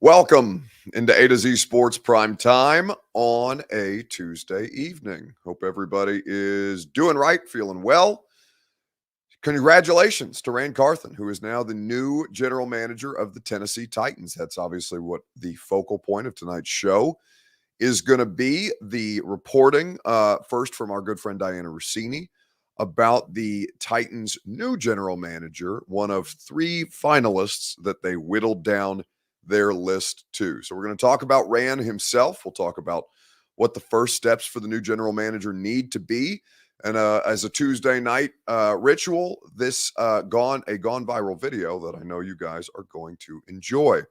Welcome into A to Z Sports Prime Time on a Tuesday evening. Hope everybody is doing right, feeling well. Congratulations to Ran Carthon, who is now the new general manager of the Tennessee Titans. That's obviously what the focal point of tonight's show is going to be. The reporting first from our good friend Diana Rossini about the Titans' new general manager, one of three finalists that they whittled down their list to. So we're going to talk about Ran himself. We'll talk about what the first steps for the new general manager need to be. And as a Tuesday night ritual, this gone viral video that I know you guys are going to enjoy.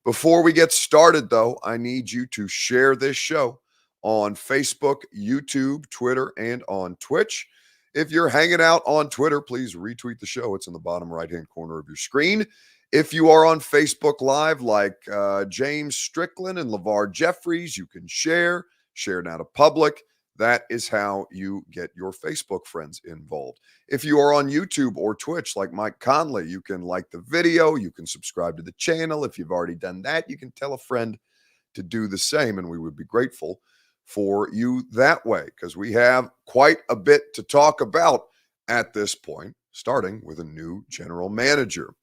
Before we get started, though, I need you to share this show on Facebook, YouTube, Twitter, and on Twitch. If you're hanging out on Twitter, please retweet the show. It's in the bottom right-hand corner of your screen. If you are on Facebook Live like James Strickland and LeVar Jeffries, you can share now to public. That is how you get your Facebook friends involved. If you are on YouTube or Twitch like Mike Conley, you can like the video, you can subscribe to the channel. If you've already done that, you can tell a friend to do the same, and we would be grateful for you that way because we have quite a bit to talk about at this point, starting with a new general manager.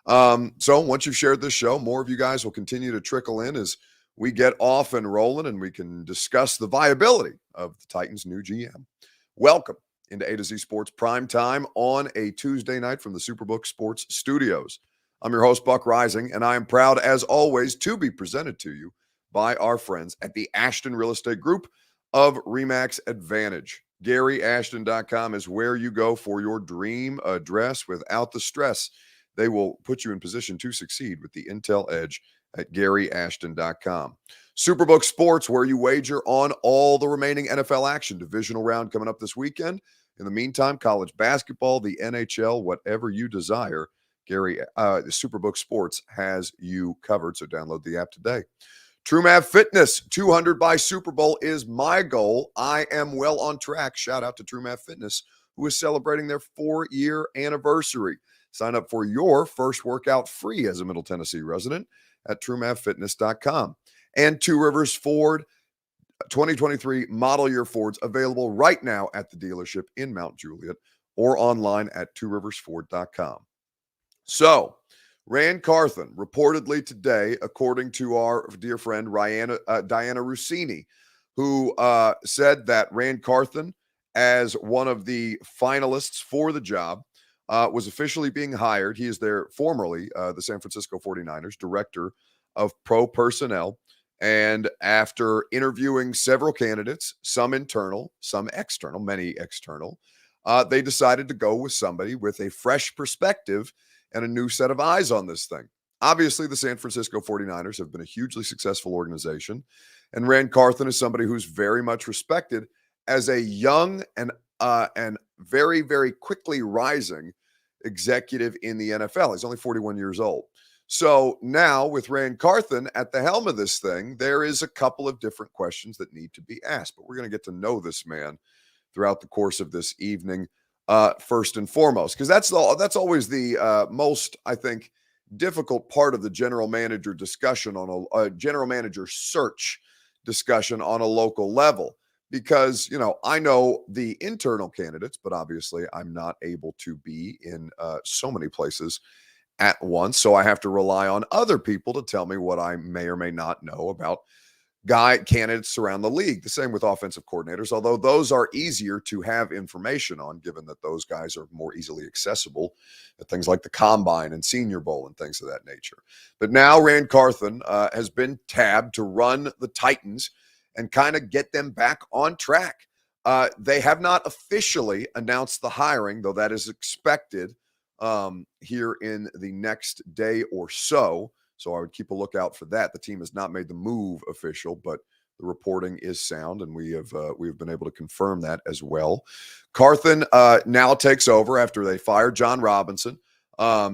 So once you've shared this show, more of you guys will continue to trickle in as we get off and rolling, and we can discuss the viability of the Titans' new GM. Welcome into A to Z Sports Prime Time on a Tuesday night from the Superbook Sports Studios. I'm your host, Buck Rising, and I am proud, as always, to be presented to you by our friends at the Ashton Real Estate Group of RE/MAX Advantage. GaryAshton.com is where you go for your dream address without the stress. They will put you in position to succeed with the Intel Edge at GaryAshton.com. Superbook Sports, where you wager on all the remaining NFL action. Divisional round coming up this weekend. In the meantime, college basketball, the NHL, whatever you desire, the Superbook Sports has you covered. So download the app today. TrueMav Fitness, 200 by Super Bowl is my goal. I am well on track. Shout out to TrueMav Fitness, who is celebrating their 4-year anniversary. Sign up for your first workout free as a Middle Tennessee resident at TrueMavFitness.com. And Two Rivers Ford 2023 model year Fords available right now at the dealership in Mount Juliet or online at TwoRiversFord.com. So, Ran Carthon reportedly today, according to our dear friend Diana Rossini, who said that Ran Carthon, as one of the finalists for the job, was officially being hired. He is there formerly the San Francisco 49ers director of pro personnel. And after interviewing several candidates, some internal, some external, many external, they decided to go with somebody with a fresh perspective and a new set of eyes on this thing. Obviously, the San Francisco 49ers have been a hugely successful organization. And Ran Carthon is somebody who's very much respected as a young and very, very quickly rising executive in the NFL. He's only 41 years old. So now with Ran Carthon at the helm of this thing, there is a couple of different questions that need to be asked, but we're going to get to know this man throughout the course of this evening, first and foremost, because that's always the most, I think, difficult part of the general manager discussion on a general manager search discussion on a local level. Because, I know the internal candidates, but obviously I'm not able to be in so many places at once. So I have to rely on other people to tell me what I may or may not know about candidates around the league. The same with offensive coordinators, although those are easier to have information on, given that those guys are more easily accessible at things like the Combine and Senior Bowl and things of that nature. But now Ran Carthon has been tabbed to run the Titans and kind of get them back on track. They have not officially announced the hiring, though that is expected here in the next day or so. So I would keep a lookout for that. The team has not made the move official, but the reporting is sound, and we have been able to confirm that as well. Carthon now takes over after they fired John Robinson.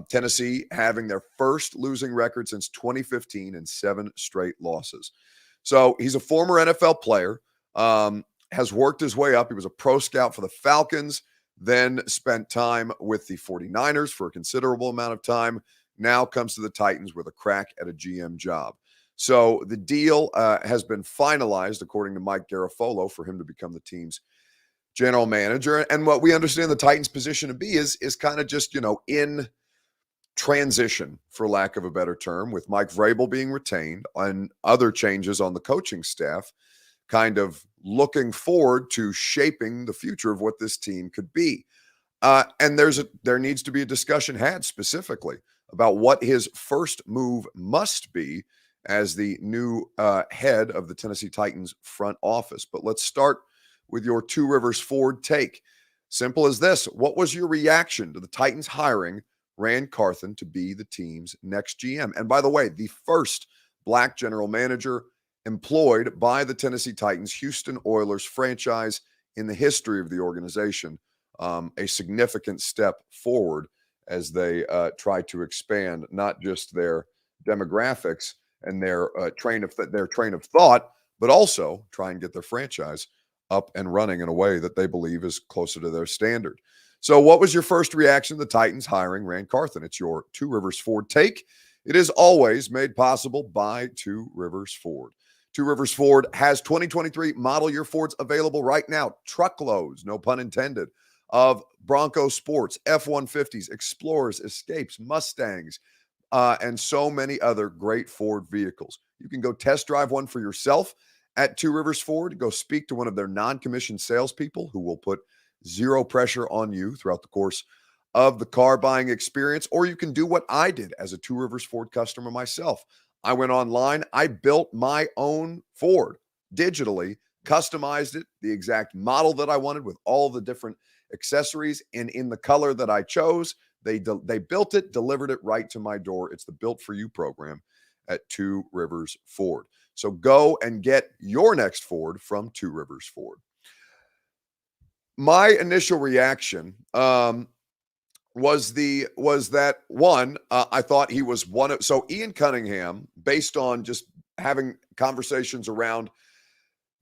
Tennessee having their first losing record since 2015 and 7 straight losses. So he's a former NFL player, has worked his way up. He was a pro scout for the Falcons, then spent time with the 49ers for a considerable amount of time. Now comes to the Titans with a crack at a GM job. So the deal has been finalized, according to Mike Garafolo, for him to become the team's general manager. And what we understand the Titans' position to be is kind of just, in transition, for lack of a better term, with Mike Vrabel being retained and other changes on the coaching staff, kind of looking forward to shaping the future of what this team could be. And there needs to be a discussion had specifically about what his first move must be as the new head of the Tennessee Titans front office. But let's start with your Two Rivers Ford take. Simple as this. What was your reaction to the Titans hiring Ran Carthon to be the team's next GM? And by the way, the first Black general manager employed by the Tennessee Titans Houston Oilers franchise in the history of the organization. A significant step forward as they try to expand not just their demographics and their train of thought, but also try and get their franchise up and running in a way that they believe is closer to their standard. So, what was your first reaction to the Titans hiring Ran Carthon? It's your Two Rivers Ford take. It is always made possible by Two Rivers Ford. Two Rivers Ford has 2023 model year Fords available right now. Truckloads, no pun intended, of Bronco Sports, F-150s, Explorers, Escapes, Mustangs, and so many other great Ford vehicles. You can go test drive one for yourself at Two Rivers Ford. Go speak to one of their non-commissioned salespeople who will put zero pressure on you throughout the course of the car buying experience. Or you can do what I did as a Two Rivers Ford customer myself. I went online. I built my own Ford digitally, customized it, the exact model that I wanted with all the different accessories and in the color that I chose. They built it, delivered it right to my door. It's the Built For You program at Two Rivers Ford. So go and get your next Ford from Two Rivers Ford. My initial reaction was that one, I thought he was one of, so Ian Cunningham, based on just having conversations around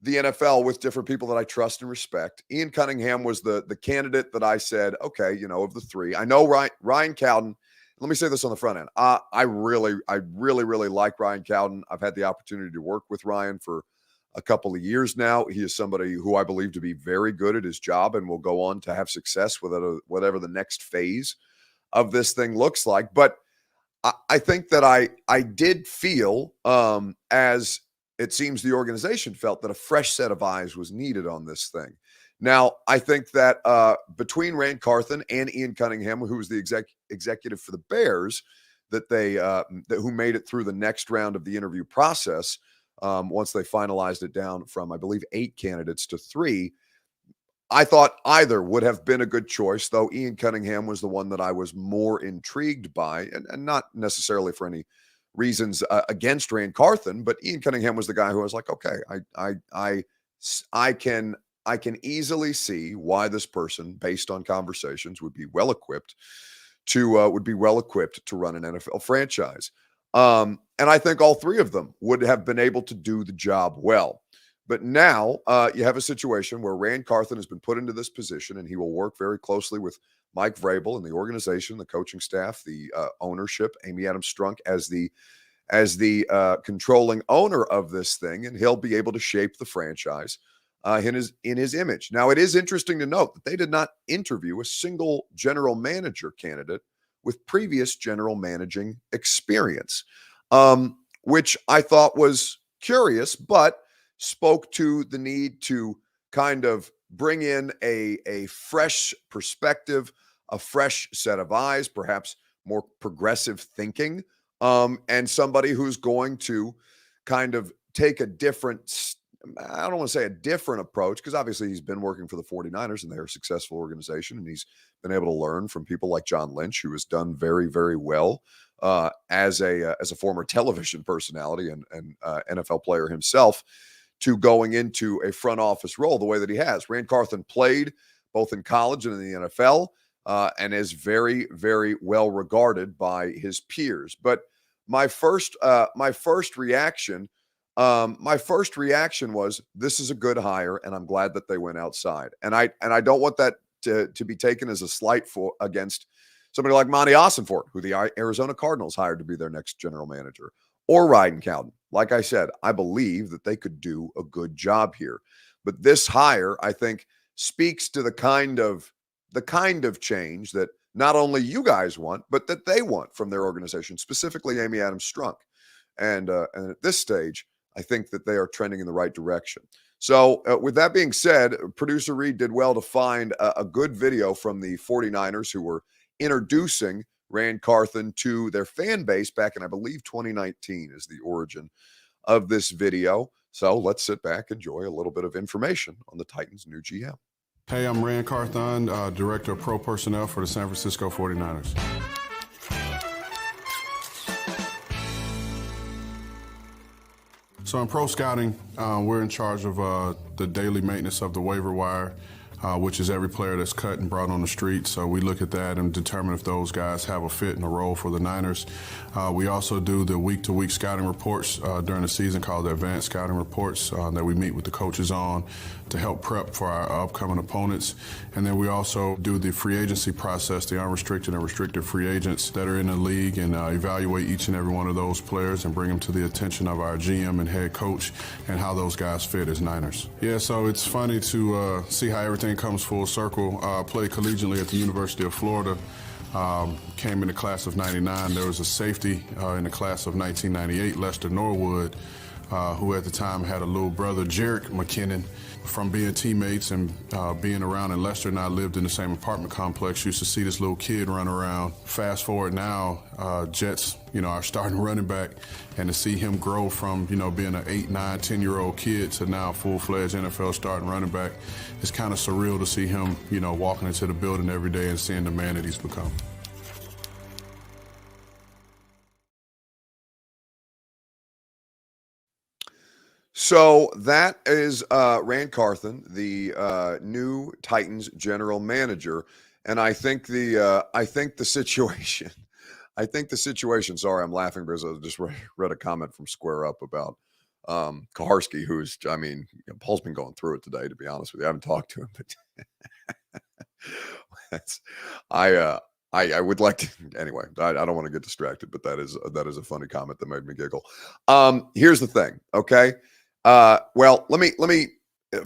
the NFL with different people that I trust and respect, Ian Cunningham was the candidate that I said, okay, of the three. I know Ryan Cowden. Let me say this on the front end. I really like Ryan Cowden. I've had the opportunity to work with Ryan for a couple of years now. He is somebody who I believe to be very good at his job and will go on to have success with whatever the next phase of this thing looks like. But I think that I did feel, as it seems the organization felt, that a fresh set of eyes was needed on this thing. Now, I think that between Ran Carthon and Ian Cunningham, who was the executive for the Bears, who made it through the next round of the interview process, once they finalized it down from, I believe, 8 candidates to 3, I thought either would have been a good choice, though Ian Cunningham was the one that I was more intrigued by, and not necessarily for any reasons against Ran Carthon, but Ian Cunningham was the guy who was like, okay, I can easily see why this person, based on conversations, would be well equipped to run an NFL franchise. And I think all 3 of them would have been able to do the job well. But now you have a situation where Ran Carthon has been put into this position, and he will work very closely with Mike Vrabel and the organization, the coaching staff, the ownership, Amy Adams Strunk as the controlling owner of this thing, and he'll be able to shape the franchise in his image. Now, it is interesting to note that they did not interview a single general manager candidate with previous general managing experience, which I thought was curious, but spoke to the need to kind of bring in a fresh perspective, a fresh set of eyes, perhaps more progressive thinking, and somebody who's going to kind of take a different, I don't want to say a different approach, because obviously he's been working for the 49ers and they're a successful organization, and he's been able to learn from people like John Lynch, who has done very, very well as a former television personality and NFL player himself, to going into a front office role the way that he has. Ran Carthon played both in college and in the NFL, and is very, very well regarded by his peers. But my first reaction was, this is a good hire, and I'm glad that they went outside. And I don't want that to be taken as a slight against somebody like Monty Ossenfort, who the Arizona Cardinals hired to be their next general manager, or Ran Carthon. Like I said, I believe that they could do a good job here. But this hire, I think, speaks to the kind of change that not only you guys want, but that they want from their organization, specifically Amy Adams Strunk. And at this stage, I think that they are trending in the right direction. So with that being said, producer Reed did well to find a good video from the 49ers who were introducing Ran Carthon to their fan base back in, I believe, 2019 is the origin of this video. So let's sit back, enjoy a little bit of information on the Titans' new GM. Hey, I'm Ran Carthon, Director of Pro Personnel for the San Francisco 49ers. So in pro scouting, we're in charge of the daily maintenance of the waiver wire, which is every player that's cut and brought on the street. So we look at that and determine if those guys have a fit and a role for the Niners. We also do the week-to-week scouting reports during the season called the advanced scouting reports that we meet with the coaches on to help prep for our upcoming opponents. And then we also do the free agency process, the unrestricted and restricted free agents that are in the league, and evaluate each and every one of those players and bring them to the attention of our GM and head coach and how those guys fit as Niners. Yeah, so it's funny to see how everything comes full circle. Played collegiately at the University of Florida. Came in the class of 99. There was a safety in the class of 1998, Lester Norwood, who at the time had a little brother, Jarek McKinnon. From being teammates and being around, and Lester and I lived in the same apartment complex, used to see this little kid run around. Fast forward now, Jets, our starting running back, and to see him grow from, being an 8, 9, 10-year-old kid to now full-fledged NFL starting running back, it's kind of surreal to see him, walking into the building every day and seeing the man that he's become. So that is Ran Carthon, the new Titans general manager, and I think the situation. I think the situation. Sorry, I'm laughing because I just read a comment from Square Up about Kaharski, who's, Paul's been going through it today. To be honest with you, I haven't talked to him, but I would like to anyway. I don't want to get distracted, but that is a funny comment that made me giggle. Here's the thing, okay. Well, let me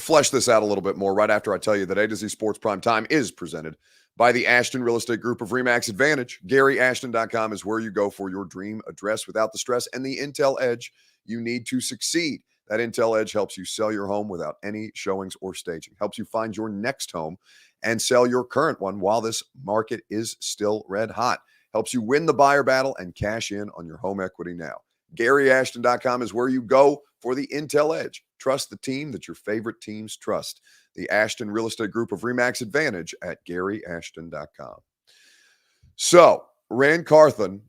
flesh this out a little bit more right after I tell you that A to Z Sports Prime Time is presented by the Ashton Real Estate Group of RE/MAX Advantage. GaryAshton.com is where you go for your dream address without the stress and the intel edge you need to succeed. That intel edge helps you sell your home without any showings or staging, helps you find your next home and sell your current one while this market is still red hot, helps you win the buyer battle and cash in on your home equity now. GaryAshton.com is where you go for the intel edge. Trust the team that your favorite teams trust. The Ashton Real Estate Group of RE/MAX Advantage at GaryAshton.com. So Ran Carthon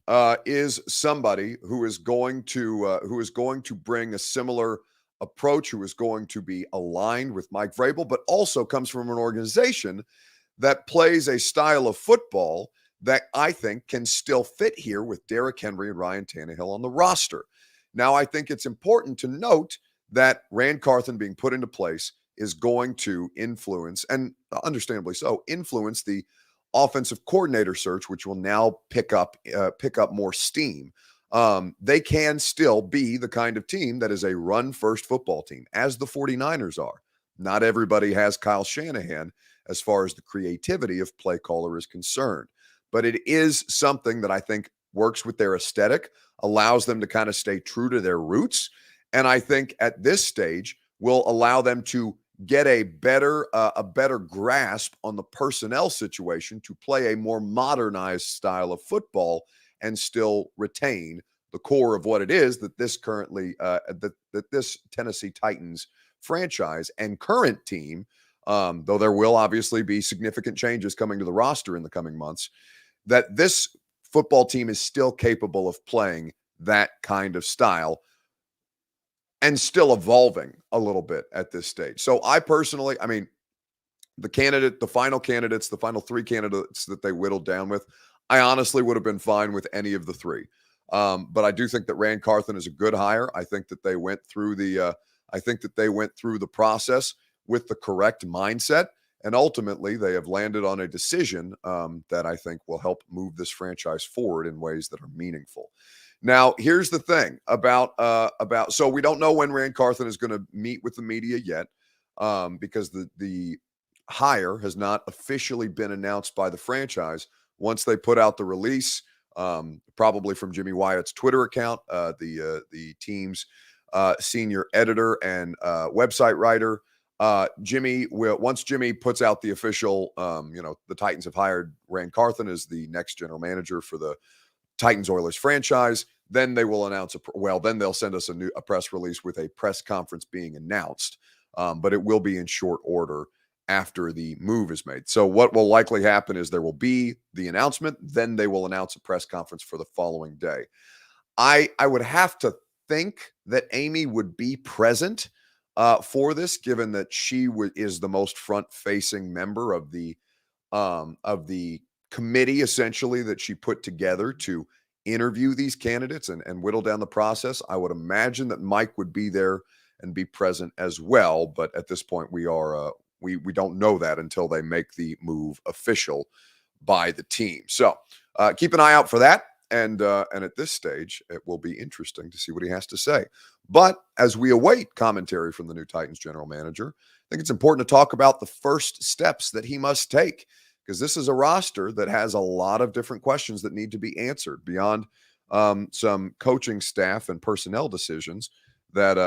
is somebody who is going to bring a similar approach, who is going to be aligned with Mike Vrabel, but also comes from an organization that plays a style of football that I think can still fit here with Derrick Henry and Ryan Tannehill on the roster. Now, I think it's important to note that Ran Carthon being put into place is going to influence, and understandably so, influence the offensive coordinator search, which will now pick up more steam. They can still be the kind of team that is a run-first football team, as the 49ers are. Not everybody has Kyle Shanahan as far as the creativity of play caller is concerned. But it is something that I think works with their aesthetic, allows them to kind of stay true to their roots, and I think at this stage will allow them to get a better grasp on the personnel situation to play a more modernized style of football and still retain the core of what it is that this currently that this Tennessee Titans franchise and current team, though there will obviously be significant changes coming to the roster in the coming months, that this football team is still capable of playing that kind of style and still evolving a little bit at this stage. So I personally, the final three candidates that they whittled down with, I honestly would have been fine with any of the three. But I do think that Ran Carthon is a good hire. I think that they went through the process with the correct mindset. And ultimately, they have landed on a decision that I think will help move this franchise forward in ways that are meaningful. Now, here's the thing about so we don't know when Ran Carthon is going to meet with the media yet, because the hire has not officially been announced by the franchise. Once they put out the release, probably from Jimmy Wyatt's Twitter account, the team's senior editor and website writer, once Jimmy puts out the official, the Titans have hired Ran Carthon as the next general manager for the Titans Oilers franchise. Then they will announce then they'll send us a press release with a press conference being announced. But it will be in short order after the move is made. So what will likely happen is there will be the announcement, then they will announce a press conference for the following day. I would have to think that Amy would be present for this, given that she is the most front-facing member of the committee, essentially, that she put together to interview these candidates and whittle down the process. I would imagine that Mike would be there and be present as well, but at this point, we don't know that until they make the move official by the team. So keep an eye out for that. And at this stage, it will be interesting to see what he has to say. But as we await commentary from the new Titans general manager, I think it's important to talk about the first steps that he must take, because this is a roster that has a lot of different questions that need to be answered beyond some coaching staff and personnel decisions that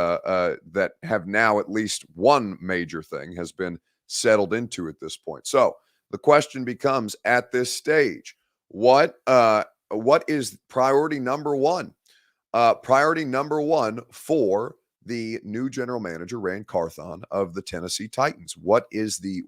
have now at least one major thing has been settled into at this point. So the question becomes, at this stage, what is priority number one? Priority number one for the new general manager, Ran Carthon of the Tennessee Titans. What is the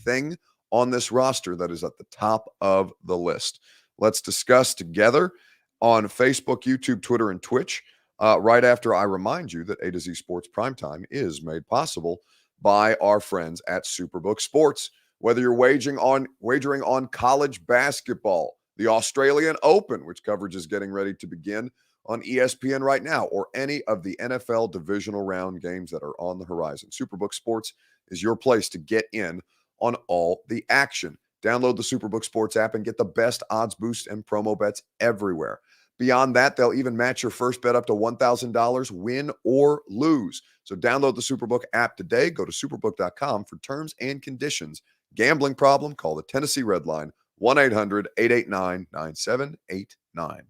thing on this roster that is at the top of the list? Let's discuss together on Facebook, YouTube, Twitter, and Twitch. Right after I remind you that A to Z Sports Primetime is made possible by our friends at Superbook Sports. Whether you're wagering on college basketball, the Australian Open, which coverage is getting ready to begin on ESPN right now, or any of the NFL divisional round games that are on the horizon, Superbook Sports is your place to get in on all the action. Download the Superbook Sports app and get the best odds boost and promo bets everywhere. Beyond that, they'll even match your first bet up to $1,000, win or lose. So download the Superbook app today. Go to superbook.com for terms and conditions. Gambling problem? Call the Tennessee Red Line, 1-800-889-9789.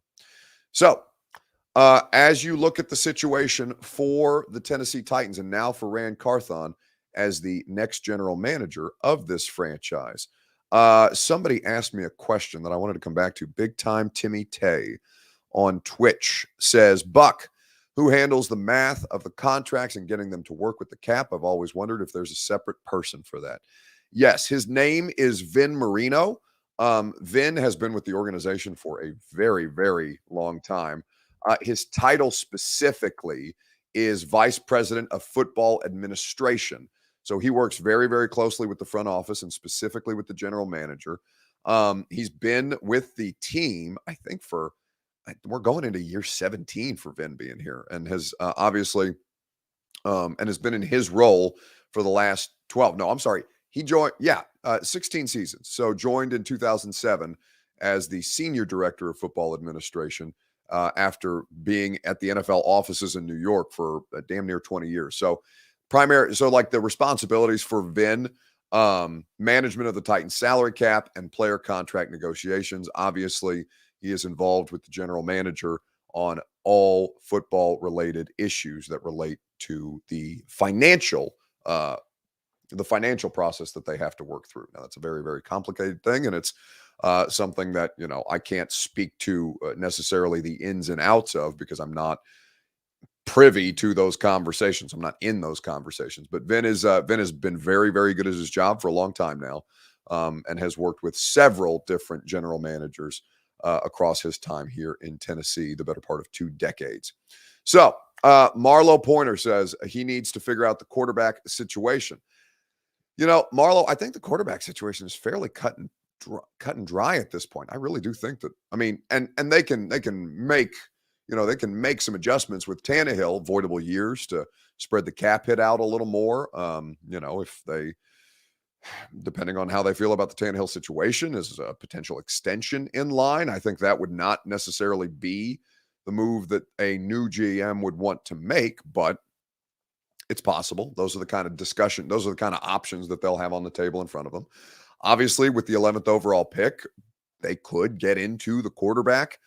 So as you look at the situation for the Tennessee Titans and now for Ran Carthon as the next general manager of this franchise, somebody asked me a question that I wanted to come back to. Big Time Timmy Tay on Twitch says, Buck, who handles the math of the contracts and getting them to work with the cap? I've always wondered if there's a separate person for that. Yes, his name is Vin Marino. Vin has been with the organization for a very, very long time. His title specifically is Vice President of Football Administration. So he works very, very closely with the front office and specifically with the general manager. He's been with the team, I think, we're going into year 17 for Vin being here, and has obviously and has been in his role for the last 12. No, I'm sorry. He joined, 16 seasons. So joined in 2007 as the senior director of football administration after being at the NFL offices in New York for damn near 20 years. So like the responsibilities for Vin, management of the Titans salary cap and player contract negotiations. Obviously, he is involved with the general manager on all football related issues that relate to the financial process that they have to work through. Now, that's a very, very complicated thing, and it's something that, I can't speak to necessarily the ins and outs of, because I'm not privy to those conversations. I'm not in those conversations. But Vin has been very, very good at his job for a long time now, and has worked with several different general managers across his time here in Tennessee, the better part of 2 decades. So Marlo Pointer says he needs to figure out the quarterback situation. Marlo, I think the quarterback situation is fairly cut and dry at this point. I really do think that. I mean, and they can make some adjustments with Tannehill, voidable years to spread the cap hit out a little more. If they, depending on how they feel about the Tannehill situation, is a potential extension in line. I think that would not necessarily be the move that a new GM would want to make, but it's possible. Those are the kind of those are the kind of options that they'll have on the table in front of them. Obviously, with the 11th overall pick, they could get into the quarterback.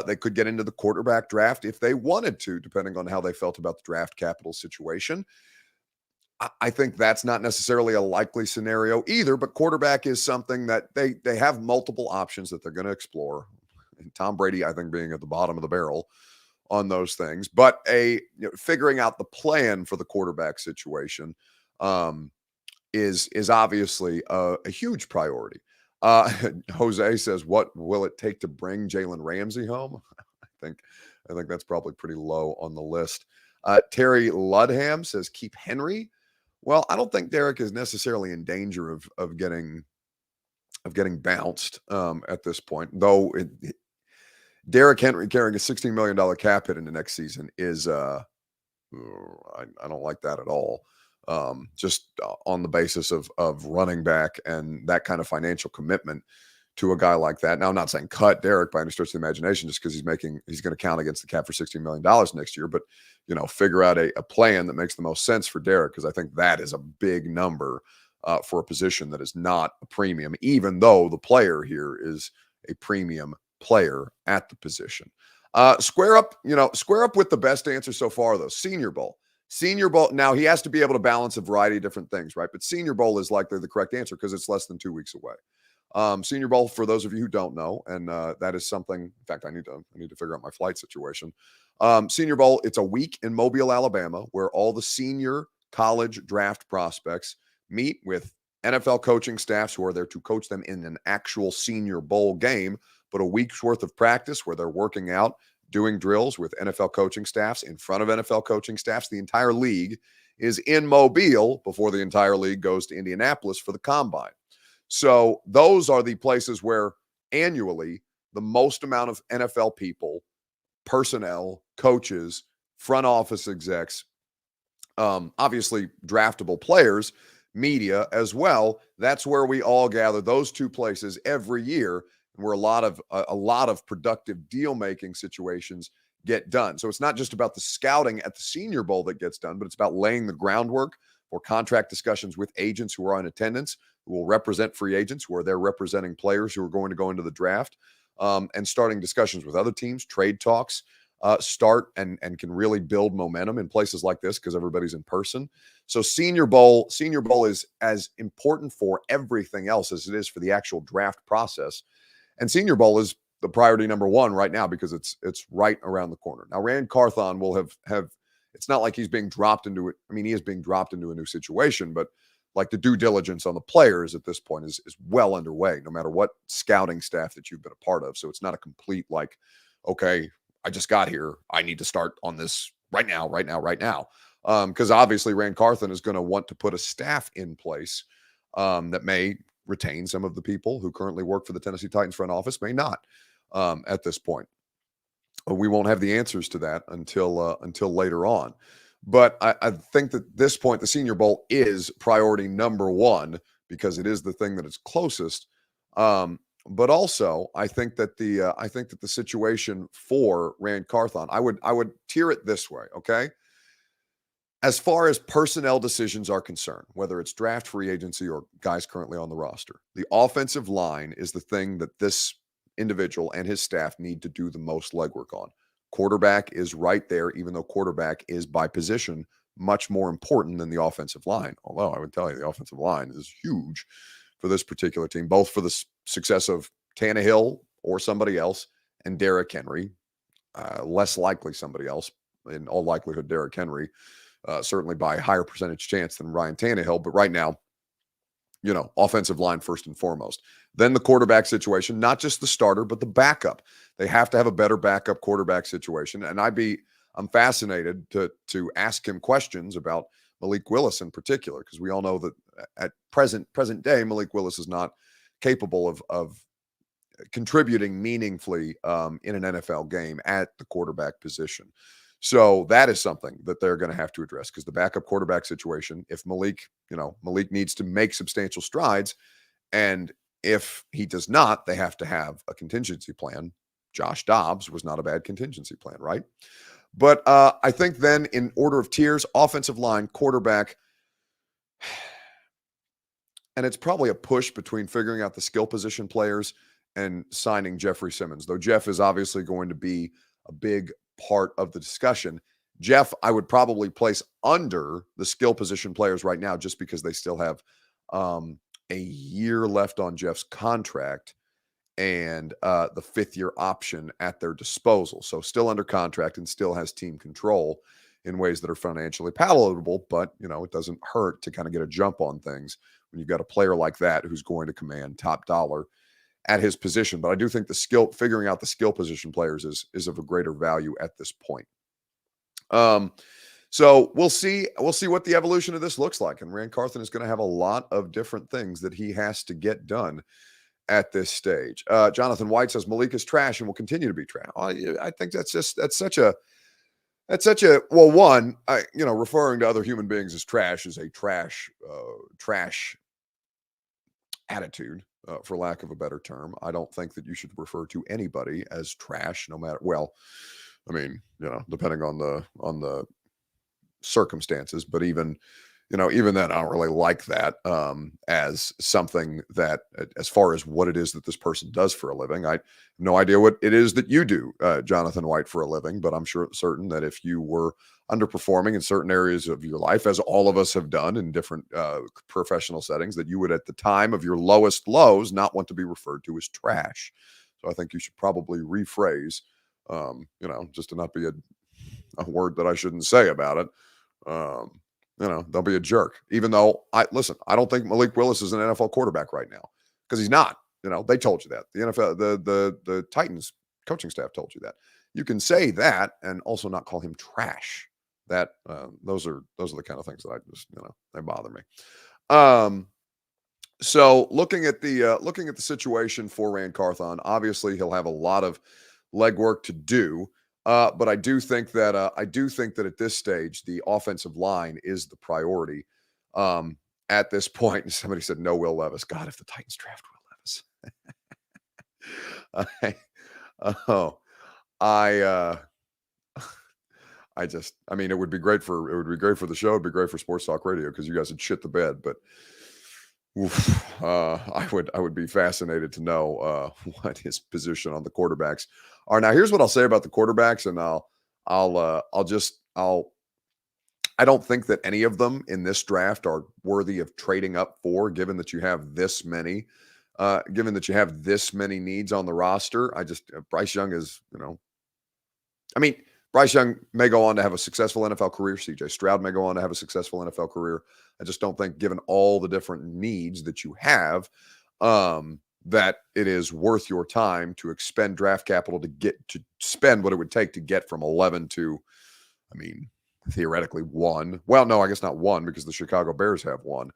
They could get into the quarterback draft if they wanted to, depending on how they felt about the draft capital situation. I think that's not necessarily a likely scenario either, but quarterback is something that they have multiple options that they're going to explore. And Tom Brady, I think, being at the bottom of the barrel on those things, but figuring out the plan for the quarterback situation is obviously a huge priority. Jose says, "What will it take to bring Jalen Ramsey home?" I think that's probably pretty low on the list. Terry Ludham says, "Keep Henry." Well, I don't think Derek is necessarily in danger of getting bounced at this point, though. Derrick Henry carrying a $16 million cap hit in the next season is I don't like that at all. Just on the basis of running back and that kind of financial commitment to a guy like that. Now, I'm not saying cut Derek by any stretch of the imagination just because he's going to count against the cap for $16 million next year, but figure out a plan that makes the most sense for Derek, because I think that is a big number for a position that is not a premium, even though the player here is a premium player at the position. Square up with the best answer so far, though. Senior Bowl. Now, he has to be able to balance a variety of different things, right? But Senior Bowl is likely the correct answer because it's less than 2 weeks away. Senior Bowl, for those of you who don't know, and that is something, in fact, I need to figure out my flight situation. Senior Bowl, it's a week in Mobile, Alabama, where all the senior college draft prospects meet with NFL coaching staffs who are there to coach them in an actual Senior Bowl game, but a week's worth of practice where they're working out, doing drills with NFL coaching staffs in front of NFL coaching staffs. The entire league is in Mobile before the entire league goes to Indianapolis for the combine. So those are the places where annually the most amount of NFL people, personnel, coaches, front office execs, obviously draftable players, media as well. That's where we all gather, those two places every year, and where a lot of productive deal-making situations get done. So it's not just about the scouting at the Senior Bowl that gets done, but it's about laying the groundwork for contract discussions with agents who are in attendance, who will represent free agents, who are there representing players who are going to go into the draft, and starting discussions with other teams, trade talks, start and can really build momentum in places like this because everybody's in person. So Senior Bowl is as important for everything else as it is for the actual draft process. And Senior Bowl is the priority number one right now because it's right around the corner. Now, Ran Carthon will have it's not like he's being dropped into it. I mean, he is being dropped into a new situation, but like the due diligence on the players at this point is well underway, no matter what scouting staff that you've been a part of. So it's not a complete like, okay, I just got here, I need to start on this right now. Because obviously Ran Carthon is going to want to put a staff in place that may retain some of the people who currently work for the Tennessee Titans front office, may not at this point. We won't have the answers to that until later on. But I think that at this point, the Senior Bowl is priority number one because it is the thing that is closest. But also, I think that the situation for Ran Carthon, I would tier it this way, okay? As far as personnel decisions are concerned, whether it's draft, free agency, or guys currently on the roster, the offensive line is the thing that this individual and his staff need to do the most legwork on. Quarterback is right there, even though quarterback is by position much more important than the offensive line. Although I would tell you the offensive line is huge for this particular team, both for the success of Tannehill or somebody else and Derrick Henry. Less likely somebody else, in all likelihood Derrick Henry, certainly by a higher percentage chance than Ryan Tannehill. But right now, offensive line first and foremost. Then the quarterback situation, not just the starter, but the backup. They have to have a better backup quarterback situation. And I'm fascinated to ask him questions about Malik Willis in particular, because we all know that at present day, Malik Willis is not capable of contributing meaningfully in an NFL game at the quarterback position. So that is something that they're going to have to address, because the backup quarterback situation, if Malik needs to make substantial strides, and if he does not, they have to have a contingency plan Josh Dobbs was not a bad contingency plan, right? But I think then in order of tiers, offensive line, quarterback, and it's probably a push between figuring out the skill position players and signing Jeffrey Simmons, though Jeff is obviously going to be a big part of the discussion. Jeff, I would probably place under the skill position players right now just because they still have a year left on Jeff's contract and the fifth-year option at their disposal. So still under contract and still has team control in ways that are financially palatable, but, it doesn't hurt to kind of get a jump on things when you've got a player like that who's going to command top dollar at his position. But I do think figuring out the skill position players is of a greater value at this point. So we'll see what the evolution of this looks like. And Ran Carthon is going to have a lot of different things that he has to get done at this stage. Jonathan White says Malik is trash and will continue to be trash. I think that's such a well, one, referring to other human beings as trash is a trash attitude, for lack of a better term. I don't think that you should refer to anybody as trash, no matter, depending on the circumstances, but even then, I don't really like that as something that, as far as what it is that this person does for a living. I have no idea what it is that you do, Jonathan White, for a living, but I'm certain that if you were underperforming in certain areas of your life, as all of us have done in different professional settings, that you would, at the time of your lowest lows, not want to be referred to as trash. So I think you should probably rephrase, just to not be a word that I shouldn't say about it. Don't be a jerk. Even though I don't think Malik Willis is an NFL quarterback right now, because he's not. They told you that. The NFL, the Titans coaching staff told you that. You can say that and also not call him trash. That those are the kind of things that I just they bother me. So looking at the situation for Ran Carthon, obviously he'll have a lot of legwork to do. But I do think that at this stage, the offensive line is the priority at this point. And somebody said no Will Levis. God, if the Titans draft Will Levis. It would be great for the show. It'd be great for Sports Talk Radio because you guys would shit the bed. But I would be fascinated to know what his position on the quarterbacks are. Now, here's what I'll say about the quarterbacks, and I don't think that any of them in this draft are worthy of trading up for, given that you have this many needs on the roster. Bryce Young is, Bryce Young may go on to have a successful NFL career. CJ Stroud may go on to have a successful NFL career. I just don't think, given all the different needs that you have, that it is worth your time to expend draft capital to spend what it would take to get from 11 to, theoretically 1. Well, no, I guess not 1 because the Chicago Bears have 1.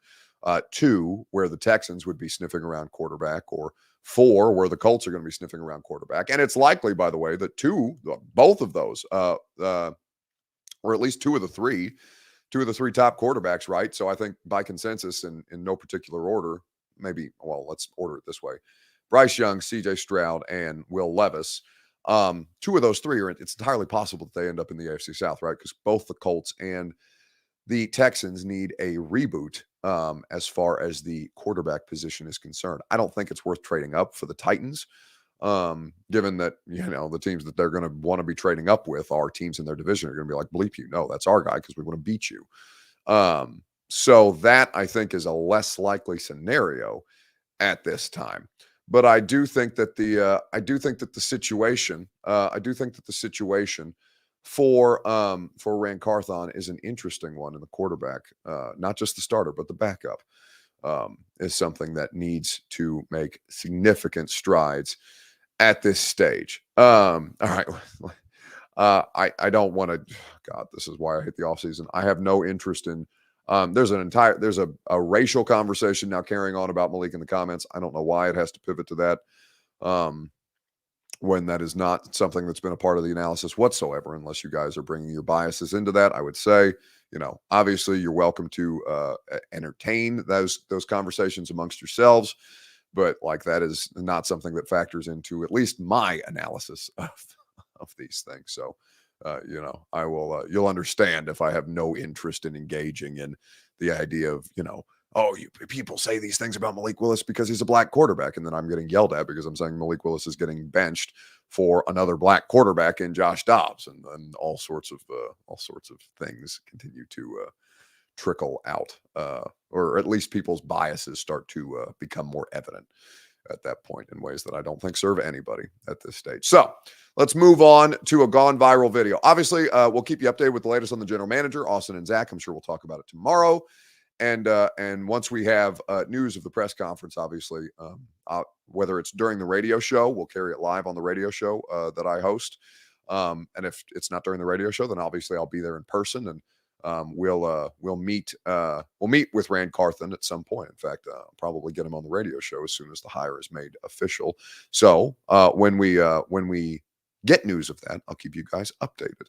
2, where the Texans would be sniffing around quarterback, or 4, where the Colts are going to be sniffing around quarterback. And it's likely, by the way, that both of those, or at least two of the three top quarterbacks, right? So I think by consensus, in no particular order, let's order it this way: Bryce Young, CJ Stroud, and Will Levis. 2 of those 3 it's entirely possible that they end up in the AFC South, right? Because both the Colts and the Texans need a reboot as far as the quarterback position is concerned. I don't think it's worth trading up for the Titans, given that, the teams that they're going to want to be trading up with are teams in their division are going to be like, bleep you. No, that's our guy because we want to beat you. So that, I think, is a less likely scenario at this time. But I do think that the situation for Ran Carthon is an interesting one, in the quarterback, not just the starter, but the backup, is something that needs to make significant strides at this stage. All right. I don't want to, God, this is why I hate the offseason. I have no interest in, there's a racial conversation now carrying on about Malik in the comments. I don't know why it has to pivot to that. When that is not something that's been a part of the analysis whatsoever, unless you guys are bringing your biases into that. I would say, obviously you're welcome to entertain those conversations amongst yourselves, but like that is not something that factors into at least my analysis of these things. So, I will. You'll understand if I have no interest in engaging in the idea of, oh, people say these things about Malik Willis because he's a black quarterback, and then I'm getting yelled at because I'm saying Malik Willis is getting benched for another black quarterback in Josh Dobbs, and all sorts of things continue to trickle out, or at least people's biases start to become more evident at that point in ways that I don't think serve anybody at this stage. So let's move on to a gone viral video. Obviously, we'll keep you updated with the latest on the general manager, Austin and Zach. I'm sure we'll talk about it tomorrow. And once we have news of the press conference, obviously, whether it's during the radio show, we'll carry it live on the radio show that I host. And if it's not during the radio show, then obviously I'll be there in person, and we'll meet with Ran Carthon at some point. In fact, I'll probably get him on the radio show as soon as the hire is made official. So when we get news of that, I'll keep you guys updated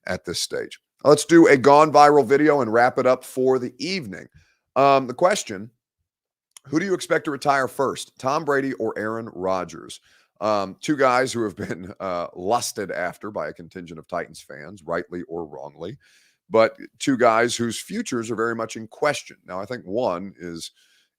at this stage. Let's do a gone viral video and wrap it up for the evening. The question: who do you expect to retire first, Tom Brady or Aaron Rodgers? Two guys who have been lusted after by a contingent of Titans fans, rightly or wrongly, but two guys whose futures are very much in question. Now, I think one is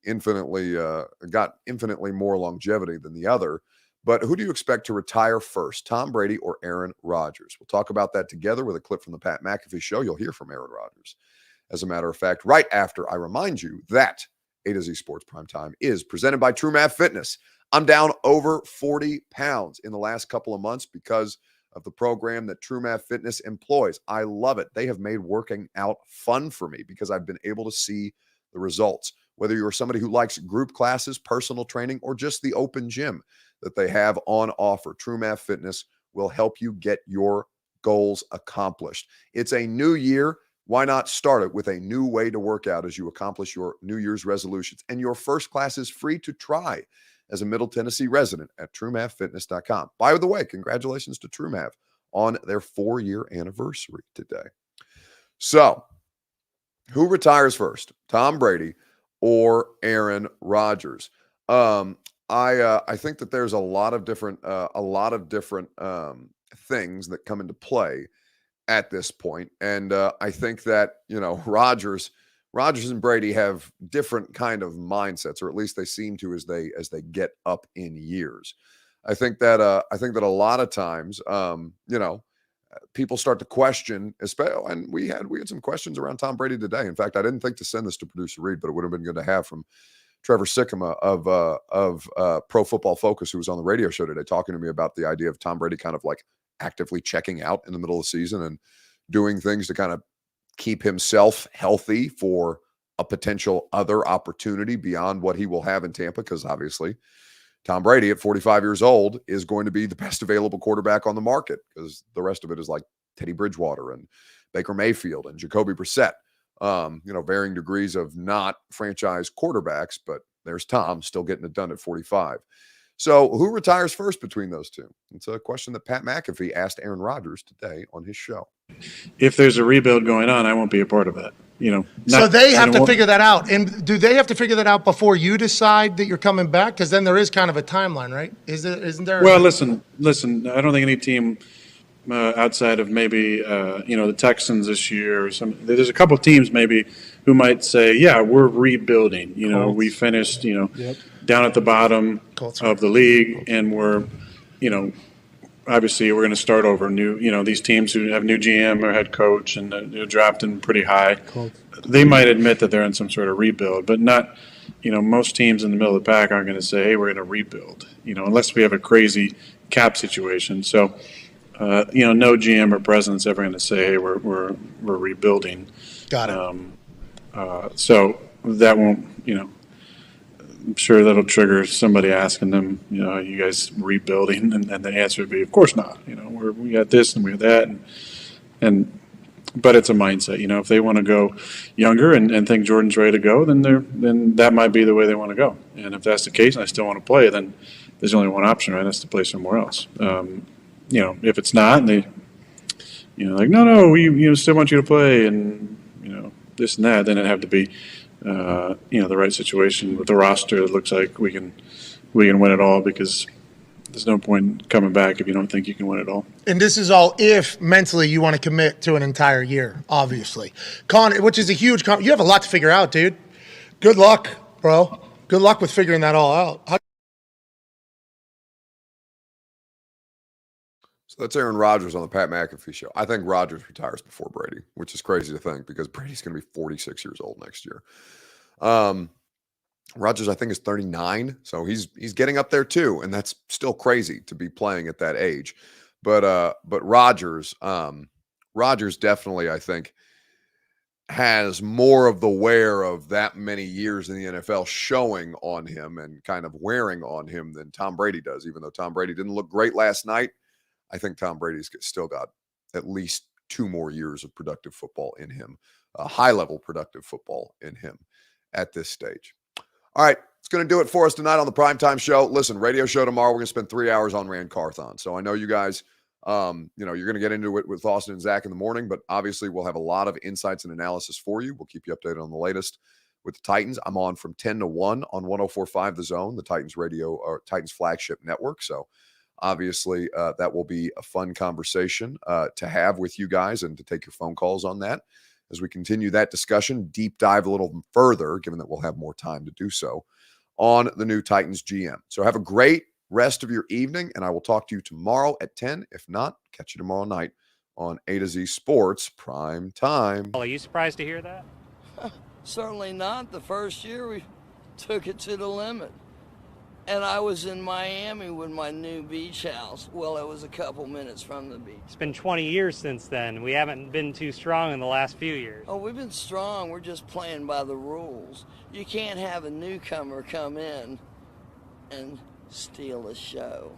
got infinitely more longevity than the other. But who do you expect to retire first, Tom Brady or Aaron Rodgers? We'll talk about that together with a clip from the Pat McAfee show. You'll hear from Aaron Rodgers, as a matter of fact, right after I remind you that A to Z Sports Primetime is presented by TrueMath Fitness. I'm down over 40 pounds in the last couple of months because of the program that TrueMath Fitness employs. I love it. They have made working out fun for me because I've been able to see the results. Whether you're somebody who likes group classes, personal training, or just the open gym that they have on offer, TrueMath Fitness will help you get your goals accomplished. It's a new year. Why not start it with a new way to work out as you accomplish your New Year's resolutions? And your first class is free to try as a Middle Tennessee resident at TrueMathFitness.com. By the way, congratulations to TrueMath on their 4-year anniversary today. So, who retires first, Tom Brady or Aaron Rodgers? I think that there's a lot of different things that come into play at this point, and I think that Rodgers and Brady have different kind of mindsets, or at least they seem to as they get up in years. I think that a lot of times, people start to question, and we had some questions around Tom Brady today. In fact, I didn't think to send this to producer Reed, but it would have been good to have from Trevor Sikkema of Pro Football Focus, who was on the radio show today, talking to me about the idea of Tom Brady kind of like actively checking out in the middle of the season and doing things to kind of keep himself healthy for a potential other opportunity beyond what he will have in Tampa, because obviously Tom Brady at 45 years old is going to be the best available quarterback on the market, because the rest of it is like Teddy Bridgewater and Baker Mayfield and Jacoby Brissett, varying degrees of not franchise quarterbacks, but there's Tom still getting it done at 45. So who retires first between those two? It's a question that Pat McAfee asked Aaron Rodgers today on his show. If there's a rebuild going on, I won't be a part of that. So they have to figure that out. And do they have to figure that out before you decide that you're coming back? Because then there is kind of a timeline, right? Isn't there? Well, listen. I don't think any team outside of maybe the Texans this year or some. There's a couple of teams maybe who might say, yeah, we're rebuilding. We finished down at the bottom of the league, and we're obviously we're going to start over. These teams who have new GM or head coach and they're drafting pretty high, they might admit that they're in some sort of rebuild, but not. Most teams in the middle of the pack aren't going to say, hey, we're going to rebuild. Unless we have a crazy cap situation. So. No GM or president's ever going to say, "Hey, we're rebuilding." Got it. So that won't, I'm sure that'll trigger somebody asking them, are you guys rebuilding? And the answer would be, of course not. We got this and we got that, but it's a mindset. If they want to go younger and think Jordan's ready to go, then that might be the way they want to go. And if that's the case, and I still want to play, then there's only one option, right? That's to play somewhere else. If it's not, and they, no, we still want you to play, and this and that, then it'd have to be the right situation with the roster. It looks like we can win it all, because there's no point coming back if you don't think you can win it all. And this is all if mentally you want to commit to an entire year, obviously. Which is a huge you have a lot to figure out, dude. Good luck, bro. Good luck with figuring that all out. So that's Aaron Rodgers on the Pat McAfee show. I think Rodgers retires before Brady, which is crazy to think because Brady's going to be 46 years old next year. Rodgers, I think, is 39, so he's getting up there too, and that's still crazy to be playing at that age. But Rodgers definitely, I think, has more of the wear of that many years in the NFL showing on him and kind of wearing on him than Tom Brady does. Even though Tom Brady didn't look great last night, I think Tom Brady's still got at least 2 more years of productive football in him, high-level productive football in him at this stage. All right, it's going to do it for us tonight on the Primetime Show. Listen, radio show tomorrow, we're going to spend 3 hours on Ran Carthon. So I know you guys, you're going to get into it with Austin and Zach in the morning, but obviously we'll have a lot of insights and analysis for you. We'll keep you updated on the latest with the Titans. I'm on from 10 to 1 on 104.5 The Zone, the Titans radio or Titans flagship network. So obviously that will be a fun conversation to have with you guys and to take your phone calls on that as we continue that discussion, deep dive a little further, given that we'll have more time to do so, on the new Titans GM. So have a great rest of your evening, and I will talk to you tomorrow at 10. If not, catch you tomorrow night on A to Z Sports Prime Time. Are you surprised to hear that? Certainly not. The first year we took it to the limit. And I was in Miami with my new beach house. Well, it was a couple minutes from the beach. It's been 20 years since then. We haven't been too strong in the last few years. Oh, we've been strong. We're just playing by the rules. You can't have a newcomer come in and steal a show.